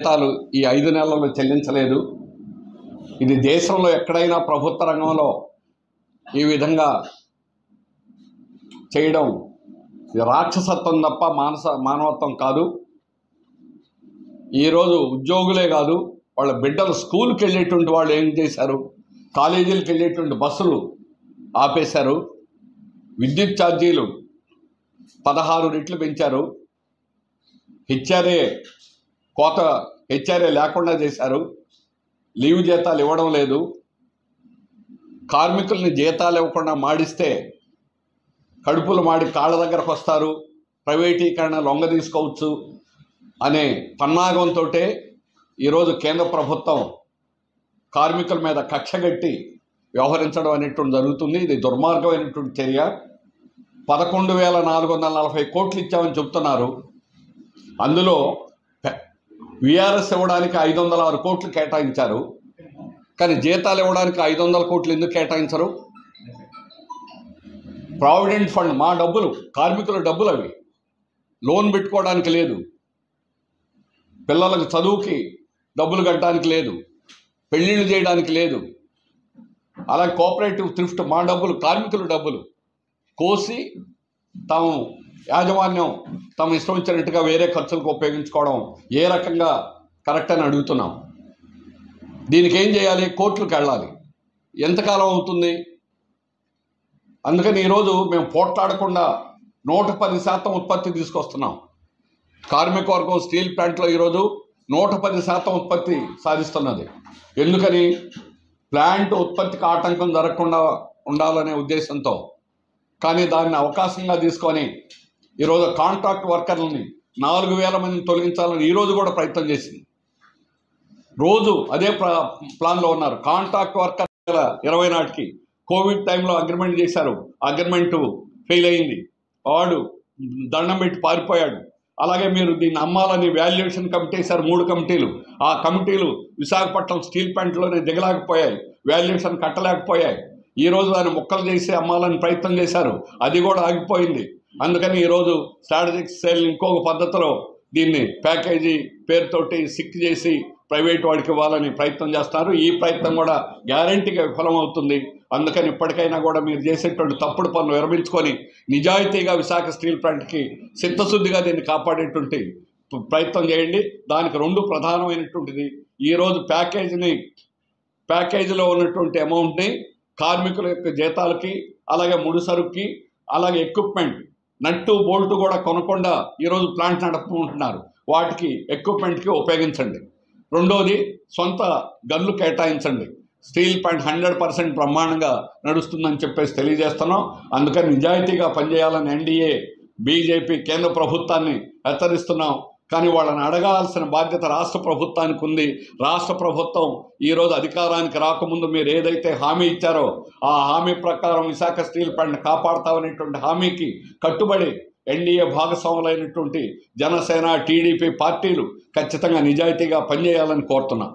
జీతాలు ఈ 5 నెలల్లో చెల్లించలేదు. ఇది దేశంలో ఎక్కడైనా ప్రభుత్వ రంగంలో ఈ విధంగా చేయడం రాక్షసత్వం తప్ప మానవత్వం కాదు. ఈరోజు ఉద్యోగులే కాదు, వాళ్ళ బిడ్డలు స్కూల్కి వెళ్ళేటువంటి వాళ్ళు ఏం చేశారు, కాలేజీలకు వెళ్ళేటువంటి బస్సులు ఆపేశారు, విద్యుత్ ఛార్జీలు 16 రెట్లు పెంచారు, హెచ్ఆర్ఏ లేకుండా చేశారు, లీవ్ జీతాలు ఇవ్వడం లేదు, కార్మికుల్ని జీతాలు ఇవ్వకుండా మాడిస్తే కడుపులు మాడి కాళ్ళ దగ్గరకు వస్తారు, ప్రైవేటీకరణ లొంగ తీసుకోవచ్చు అనే పన్నాగంతో ఈరోజు కేంద్ర ప్రభుత్వం కార్మికుల మీద కక్షగట్టి వ్యవహరించడం అనేటువంటి జరుగుతుంది. ఇది దుర్మార్గమైనటువంటి చర్య. 11,440 కోట్లు ఇచ్చామని చెప్తున్నారు. అందులో విఆర్ఎస్ ఇవ్వడానికి 506 కోట్లు కేటాయించారు. కానీ జీతాలు ఇవ్వడానికి 500 కోట్లు ఎందుకు కేటాయించరు? ప్రావిడెంట్ ఫండ్ మా డబ్బులు, కార్మికుల డబ్బులు అవి, లోన్ పెట్టుకోవడానికి లేదు, పిల్లలకు చదువుకి డబ్బులు కట్టడానికి లేదు, పెళ్ళిళ్ళు చేయడానికి లేదు. అలాగే కోఆపరేటివ్ థ్రిఫ్ట్ మా డబ్బులు, కార్మికుల డబ్బులు కోసి తాము యాజమాన్యం తమ ఇష్టం వచ్చినట్టుగా వేరే ఖర్చులకు ఉపయోగించుకోవడం ఏ రకంగా కరెక్ట్ అని అడుగుతున్నాం. దీనికి ఏం చేయాలి? కోర్టులకు వెళ్ళాలి. ఎంతకాలం అవుతుంది? అందుకని ఈరోజు మేము పోట్లాడకుండా 110% ఉత్పత్తి తీసుకొస్తున్నాం. కార్మిక వర్గం స్టీల్ ప్లాంట్లో ఈరోజు 110% ఉత్పత్తి సాధిస్తున్నది. ఎందుకని? ప్లాంట్ ఉత్పత్తికి ఆటంకం జరగకుండా ఉండాలనే ఉద్దేశంతో. కానీ దాన్ని అవకాశంగా తీసుకొని ఈరోజు కాంట్రాక్ట్ వర్కర్లని 4,000 మందిని తొలగించాలని ఈరోజు కూడా ప్రయత్నం చేసింది. రోజు అదే ప్లాన్లో ఉన్నారు. కాంట్రాక్ట్ వర్కర్ 20 నాటికి కోవిడ్ టైంలో అగ్రిమెంట్ చేశారు, అగ్రిమెంట్ ఫెయిల్ అయింది, వాడు దండం పెట్టి పారిపోయాడు. అలాగే మీరు దీన్ని అమ్మాలని వాల్యుయేషన్ కమిటీ వేశారు, 3 కమిటీలు. ఆ కమిటీలు విశాఖపట్నం స్టీల్ ప్లాంట్లోనే దిగలేకపోయాయి, వాల్యుయేషన్ కట్టలేకపోయాయి. ఈరోజు దాన్ని ముక్కలు చేసి అమ్మాలని ప్రయత్నం చేశారు, అది కూడా ఆగిపోయింది. అందుకని ఈరోజు స్ట్రాటజిక్ సేల్ ఇంకొక పద్ధతిలో దీన్ని ప్యాకేజీ పేరుతోటి సిక్ చేసి ప్రైవేట్ వాడికి ఇవ్వాలని ప్రయత్నం చేస్తున్నారు. ఈ ప్రయత్నం కూడా గ్యారంటీగా విఫలమవుతుంది. అందుకని ఇప్పటికైనా కూడా మీరు చేసేటువంటి తప్పుడు పనులు విరమించుకొని నిజాయితీగా విశాఖ స్టీల్ ప్లాంట్కి చిత్తశుద్ధిగా దీన్ని కాపాడేటువంటి ప్రయత్నం చేయండి. దానికి 2 ప్రధానమైనటువంటిది. ఈరోజు ప్యాకేజీలో ఉన్నటువంటి అమౌంట్ని కార్మికుల యొక్క జీతాలకి, అలాగే ముడిసరుక్కి, అలాగే ఎక్విప్మెంట్ నట్టు బోల్టు కూడా కొనకుండా ఈరోజు ప్లాంట్ నడుపుకుంటున్నారు, వాటికి ఎక్విప్మెంట్కి ఉపయోగించండి. రెండోది, సొంత గన్లు కేటాయించండి. స్టీల్ ప్లాంట్ 100% బ్రహ్మాండంగా నడుస్తుందని చెప్పేసి తెలియజేస్తున్నాం. అందుకని నిజాయితీగా పనిచేయాలని ఎన్డీఏ, బీజేపీ, కేంద్ర ప్రభుత్వాన్ని హెచ్చరిస్తున్నాం. కానీ వాళ్ళని అడగాల్సిన బాధ్యత రాష్ట్ర ప్రభుత్వానికి ఉంది. రాష్ట్ర ప్రభుత్వం ఈరోజు అధికారానికి రాకముందు మీరు ఏదైతే హామీ ఇచ్చారో ఆ హామీ ప్రకారం విశాఖ స్టీల్ ప్లాంట్ కాపాడుతామనేటువంటి హామీకి కట్టుబడి ఎన్డీఏ భాగస్వాములైనటువంటి జనసేన, టీడీపీ పార్టీలు ఖచ్చితంగా నిజాయితీగా పనిచేయాలని కోరుతున్నాం.